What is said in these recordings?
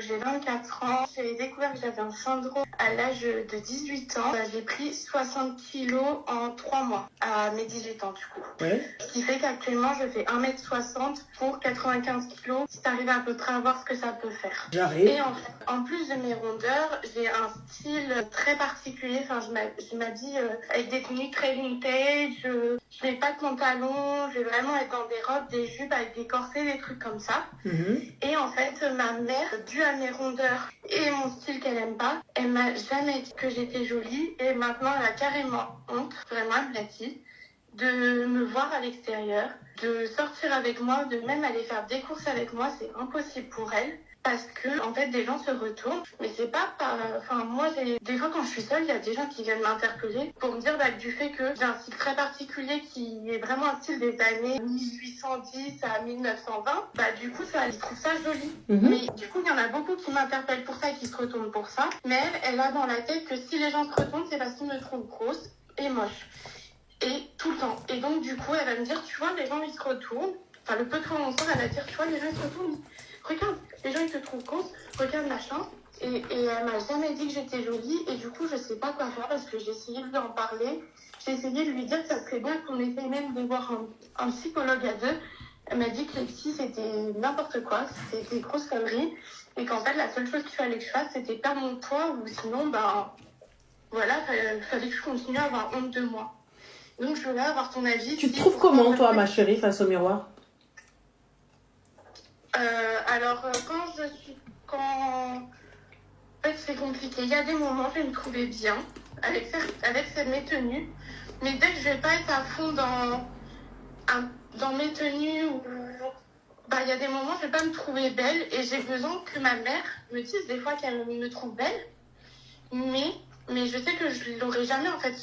J'ai 24 ans, j'ai découvert que j'avais un syndrome à l'âge de 18 ans. J'ai pris 60 kilos en 3 mois, à mes 18 ans du coup. Ouais. Ce qui fait qu'actuellement, je fais 1m60 pour 95 kilos. Si t'arrives à peu près à voir ce que ça peut faire. J'arrive. Et en plus de mes rondeurs, j'ai un style très particulier. Enfin, je m'habille avec des tenues très vintage. Je mets pas de pantalon. Je vais vraiment être dans des robes, des jupes avec des corsets, des trucs comme ça. Et en fait, ma mère, dû à mes rondeurs et mon style qu'elle aime pas, elle m'a jamais dit que j'étais jolie. Et maintenant, elle a carrément honte, vraiment, elle me l'a dit, de me voir à l'extérieur, de sortir avec moi, de même aller faire des courses avec moi. C'est impossible pour elle. Parce que, en fait, des gens se retournent. Mais c'est pas par... Enfin, moi, des fois, quand je suis seule, il y a des gens qui viennent m'interpeller pour me dire du fait que j'ai un style très particulier qui est vraiment un style des années 1810 à 1920. Du coup, ça, ils trouvent ça joli. Mais du coup, il y en a beaucoup qui m'interpellent pour ça et qui se retournent pour ça. Mais elle a dans la tête que si les gens se retournent, c'est parce qu'ils me trouvent grosse et moche. Et tout le temps. Et donc, du coup, elle va me dire, tu vois, les gens, ils se retournent. Enfin, le peu de fois où on sort, elle va dire, tu vois, les gens, ils se retournent. Regarde, les gens, ils te trouvent grosse. Regarde, machin. Et elle m'a jamais dit que j'étais jolie. Et du coup, je sais pas quoi faire parce que j'ai essayé de lui en parler. J'ai essayé de lui dire que ça serait bien qu'on essaye même de voir un psychologue à deux. Elle m'a dit que les psys, c'était n'importe quoi. C'était des grosses conneries. Et qu'en fait, la seule chose qu'il fallait que je fasse, c'était perdre mon poids. Ou sinon, voilà, fallait que je continue à avoir honte de moi. Donc, je voulais avoir ton avis. Tu te trouves comment, toi, ma chérie, face au miroir? Quand... En fait, c'est compliqué. Il y a des moments, je vais me trouver bien avec mes tenues. Mais dès que je vais pas être à fond dans mes tenues, il y a des moments, je vais pas me trouver belle. Et j'ai besoin que ma mère me dise des fois qu'elle me trouve belle. Mais je sais que je l'aurai jamais, en fait,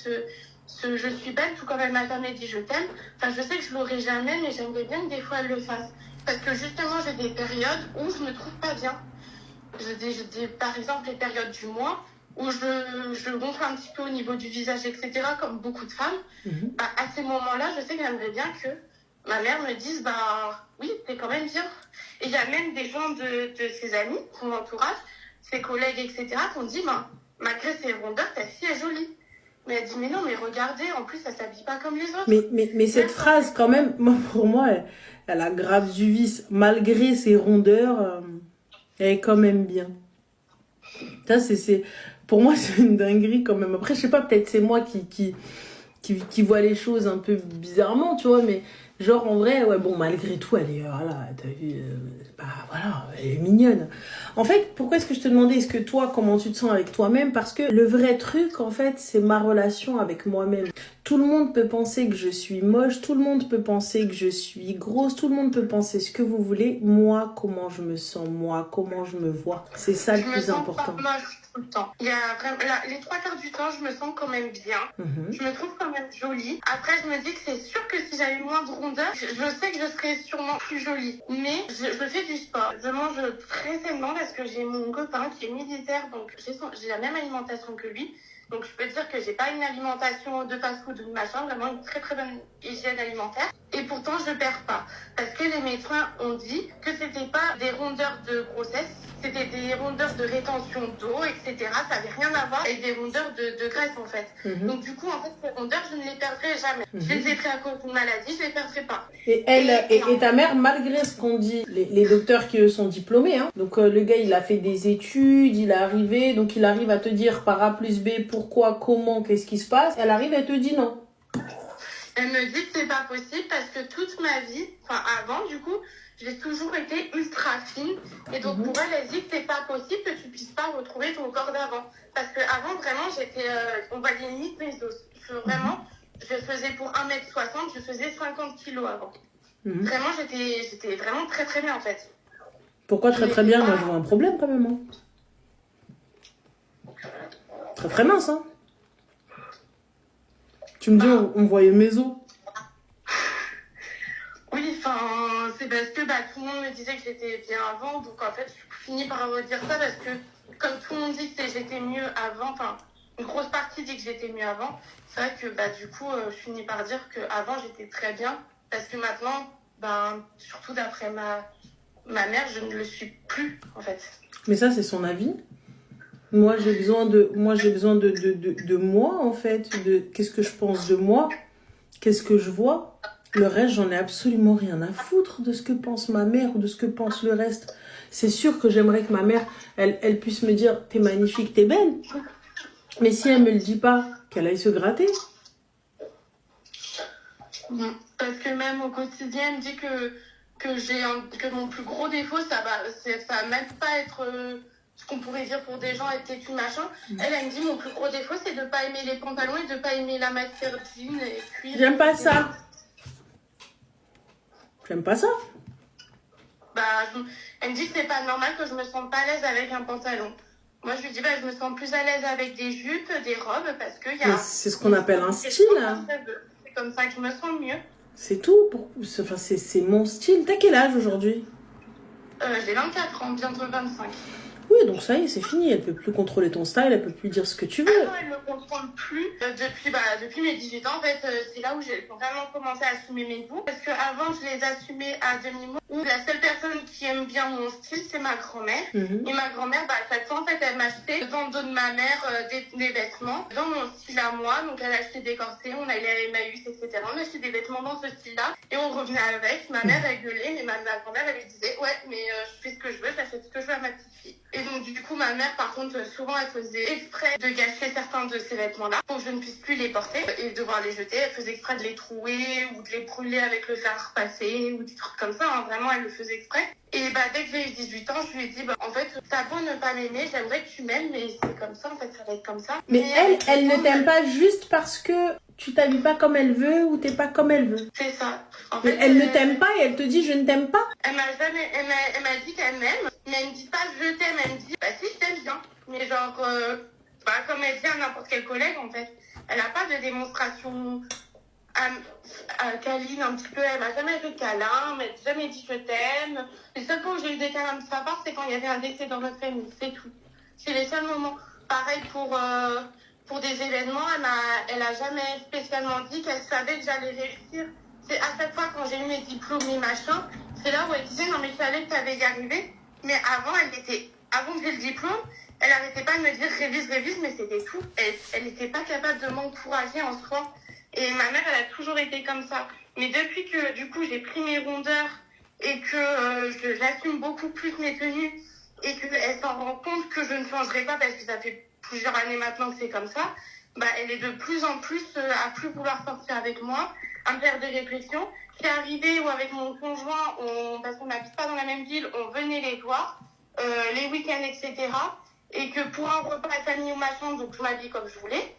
je suis belle, tout comme elle m'a jamais dit je t'aime. Enfin, je sais que je l'aurai jamais, mais j'aimerais bien que des fois elle le fasse. Parce que justement, j'ai des périodes où je me trouve pas bien. Par exemple, les périodes du mois où je gonfle un petit peu au niveau du visage, etc., comme beaucoup de femmes. À ces moments-là, je sais que j'aimerais bien que ma mère me dise, oui, t'es quand même bien. Et il y a même des gens de ses amis, son entourage, ses collègues, etc., qui ont dit, malgré ses rondeurs, ta fille est jolie. Mais elle dit, mais non, mais regardez, en plus, elle s'habille pas comme les autres. Mais cette phrase, quand même, pour moi, elle a grave du vice. Malgré ses rondeurs, elle est quand même bien. Ça, pour moi, c'est une dinguerie quand même. Après, je sais pas, peut-être c'est moi qui vois les choses un peu bizarrement, tu vois, mais genre, en vrai, ouais, bon, malgré tout, elle est, voilà, t'as vu, voilà, elle est mignonne. En fait, pourquoi est-ce que je te demandais, est-ce que toi, comment tu te sens avec toi-même? Parce que le vrai truc, en fait, c'est ma relation avec moi-même. Tout le monde peut penser que je suis moche, tout le monde peut penser que je suis grosse, tout le monde peut penser ce que vous voulez. Moi, comment je me sens, moi, comment je me vois. C'est ça le plus important. Je me sens pas moche tout le temps. Il y a vraiment, les 3 quarts du temps, je me sens quand même bien. Je me trouve quand même jolie. Après, je me dis que c'est sûr que si j'avais moins de rondeur, je sais que je serais sûrement plus jolie. Mais je fais du sport. Je mange très sainement parce que j'ai mon copain qui est militaire, donc j'ai la même alimentation que lui. Donc, je peux dire que j'ai pas une alimentation de fast-food ou de machin, vraiment une très très bonne hygiène alimentaire. Et pourtant, je perds pas. Parce que les médecins ont dit que c'était pas des rondeurs de grossesse, c'était des rondeurs de rétention d'eau, etc. Ça avait rien à voir avec des rondeurs de graisse, en fait. Donc, du coup, en fait, ces rondeurs, je ne les perdrai jamais. Je les ai pris à cause d'une maladie, je les perdrai pas. Et ta mère, malgré ce qu'on dit, les docteurs qui eux sont diplômés, hein, donc le gars, il a fait des études, il est arrivé, donc il arrive à te dire par A plus B pourquoi, comment, qu'est-ce qui se passe, elle arrive, elle te dit non. Elle me dit que c'est pas possible parce que toute ma vie, enfin avant du coup, j'ai toujours été ultra fine. Et donc pour elle, elle dit que c'est pas possible que tu puisses pas retrouver ton corps d'avant. Parce qu'avant, vraiment, j'étais, on voyait limite mes os. Je faisais pour 1m60, je faisais 50 kilos avant. Vraiment, j'étais vraiment très très bien en fait. Pourquoi très très bien? Moi je vois un problème quand même. Hein. Très très mince, hein. Tu me dis, on voyait mes os. Oui, enfin, c'est parce que tout le monde me disait que j'étais bien avant. Donc en fait, je finis par redire ça parce que comme tout le monde dit que j'étais mieux avant, enfin, une grosse partie dit que j'étais mieux avant. C'est vrai que du coup, je finis par dire qu'avant, j'étais très bien. Parce que maintenant, surtout d'après ma mère, je ne le suis plus, en fait. Mais ça, c'est son avis. Moi, j'ai besoin de moi, en fait, de qu'est-ce que je pense de moi, qu'est-ce que je vois. Le reste, j'en ai absolument rien à foutre de ce que pense ma mère ou de ce que pense le reste. C'est sûr que j'aimerais que ma mère, elle puisse me dire « T'es magnifique, t'es belle ». Mais si elle me le dit pas, qu'elle aille se gratter. Parce que même au quotidien, elle me dit que mon plus gros défaut, ça va même pas être ce qu'on pourrait dire pour des gens être têtu machin. Elle me dit mon plus gros défaut, c'est de pas aimer les pantalons et de pas aimer la matière jean et cuir. J'aime pas ça. J'aime pas ça. Elle me dit que c'est pas normal que je me sente pas à l'aise avec un pantalon. Moi, je lui dis, je me sens plus à l'aise avec des jupes, des robes, parce qu'il y a... C'est ce qu'on appelle un style. C'est comme ça que je me sens mieux. C'est tout. Enfin, c'est mon style. T'as quel âge aujourd'hui? J'ai 24 ans, bientôt 25. Oui, donc ça y est, c'est fini. Elle peut plus contrôler ton style, elle peut plus dire ce que tu veux. Ah non, elle me contrôle plus. Depuis mes 18 ans, en fait, c'est là où j'ai vraiment commencé à assumer mes goûts. Parce qu'avant, je les assumais à demi-mot. Où la seule personne qui aime bien mon style, c'est ma grand-mère. Et ma grand-mère, chaque fois, en fait, elle m'achetait dans le dos de ma mère des vêtements dans mon style à moi. Donc, elle achetait des corsets, on allait à Emmaüs, etc. On achetait des vêtements dans ce style-là. Et on revenait avec. Ma mère, elle gueulait, mais ma grand-mère, elle lui disait, ouais, mais je fais ce que je veux, j'achète ce que je veux à ma petite fille. Et donc, du coup, ma mère, par contre, souvent, elle faisait exprès de gâcher certains de ces vêtements-là pour que je ne puisse plus les porter et devoir les jeter. Elle faisait exprès de les trouer ou de les brûler avec le fer à repasser ou des trucs comme ça. Hein. Vraiment, elle le faisait exprès. Et dès que j'ai eu 18 ans, je lui ai dit, en fait, t'as beau ne pas m'aimer, j'aimerais que tu m'aimes, mais c'est comme ça, en fait, ça va être comme ça. Mais elle ne t'aime pas juste parce que tu t'habilles pas comme elle veut ou t'es pas comme elle veut. C'est ça. En fait, elle ne t'aime pas et elle te dit je ne t'aime pas. Elle m'a dit qu'elle m'aime, mais elle me dit pas je t'aime, elle me dit si je t'aime bien. Mais genre, comme elle dit à n'importe quel collègue en fait, elle a pas de démonstration câline un petit peu, elle m'a jamais fait de câlin, elle m'a jamais dit je t'aime. Les seuls fois où j'ai eu des câlins de sa part, c'est quand il y avait un décès dans notre famille, c'est tout. C'est les seuls moments. Pareil pour des événements, elle a jamais spécialement dit qu'elle savait que j'allais réussir. C'est à chaque fois quand j'ai eu mes diplômes et machin, c'est là où elle disait non mais je savais que tu allais y arriver. Mais avant que j'ai le diplôme, elle arrêtait pas de me dire révise, mais c'était tout. Elle n'était pas capable de m'encourager en soi. Et ma mère, elle a toujours été comme ça. Mais depuis que du coup j'ai pris mes rondeurs et que j'assume beaucoup plus mes tenues et qu'elle s'en rend compte que je ne changerai pas parce que ça fait plusieurs années maintenant que c'est comme ça, elle est de plus en plus à plus vouloir sortir avec moi, à me faire des réflexions. C'est arrivé où avec mon conjoint, parce qu'on n'habite pas dans la même ville, on venait les voir, les week-ends, etc. Et que pour un repas de famille ou machin, donc je m'habille comme je voulais,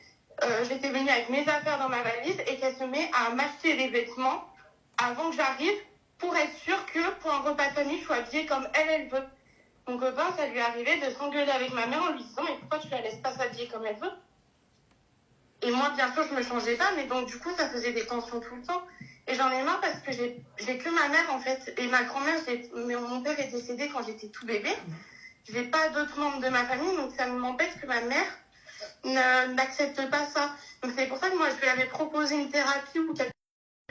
j'étais venue avec mes affaires dans ma valise et qu'elle se met à m'acheter des vêtements avant que j'arrive pour être sûre que pour un repas de famille, je sois habillée comme elle veut. Mon copain, ça lui arrivait de s'engueuler avec ma mère en lui disant mais pourquoi tu la laisses pas s'habiller comme elle veut? Et moi, bien sûr, je me changeais pas, mais donc du coup, ça faisait des tensions tout le temps. Et j'en ai marre parce que j'ai que ma mère, en fait. Et ma grand-mère, mon père est décédé quand j'étais tout bébé. J'ai pas d'autres membres de ma famille, donc ça m'empêche que ma mère n'accepte pas ça. Donc c'est pour ça que moi, je lui avais proposé une thérapie ou quelque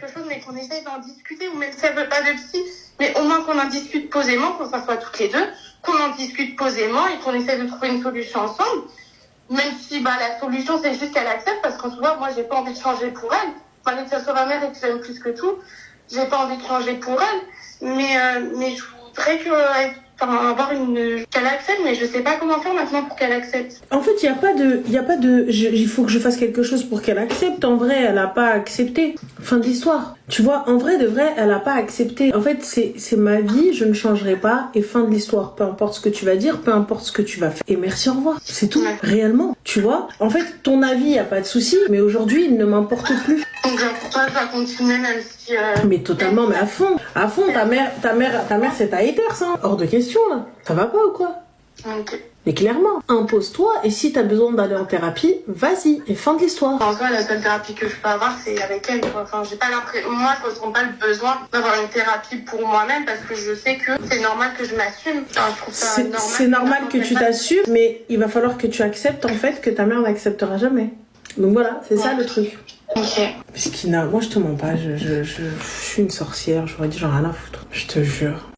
chose, mais qu'on essaye d'en discuter, ou même si elle veut pas de psy, mais au moins qu'on en discute posément, qu'on s'assoie toutes les deux, qu'on en discute posément et qu'on essaie de trouver une solution ensemble. Même si la solution c'est juste qu'elle accepte, parce qu'en soi moi j'ai pas envie de changer pour elle, malgré que ce soit ma mère et que j'aime plus que tout, j'ai pas envie de changer pour elle, mais je voudrais qu'elle accepte, mais je sais pas comment faire maintenant pour qu'elle accepte. En fait, il faut que je fasse quelque chose pour qu'elle accepte. En vrai, elle a pas accepté. Fin de l'histoire. Tu vois, en vrai, de vrai, elle a pas accepté. En fait, c'est ma vie, je ne changerai pas, et fin de l'histoire. Peu importe ce que tu vas dire, peu importe ce que tu vas faire. Et merci, au revoir. C'est tout. Ouais. Réellement. Tu vois? En fait, ton avis, y a pas de souci, mais aujourd'hui, il ne m'importe plus. Donc, pour toi, je vais continuer même si... Mais totalement, mais à fond. À fond, ta mère, c'est ta hater, ça. Hors de question, là. Ça va pas ou quoi? Ok. Mais clairement, impose-toi, et si t'as besoin d'aller en thérapie, vas-y, et fin de l'histoire. En soi, la seule thérapie que je peux avoir, c'est avec elle, quoi. Enfin, j'ai pas l'impression, moi, je ressens pas le besoin d'avoir une thérapie pour moi-même, parce que je sais que c'est normal que je m'assume. Enfin, je trouve ça normal. C'est normal que tu t'assumes, mais il va falloir que tu acceptes, en fait, que ta mère n'acceptera jamais. Donc voilà, c'est ça le truc. Ok. Parce moi, je te mens pas, je suis une sorcière, j'aurais dit j'en ai rien à foutre. Je te jure.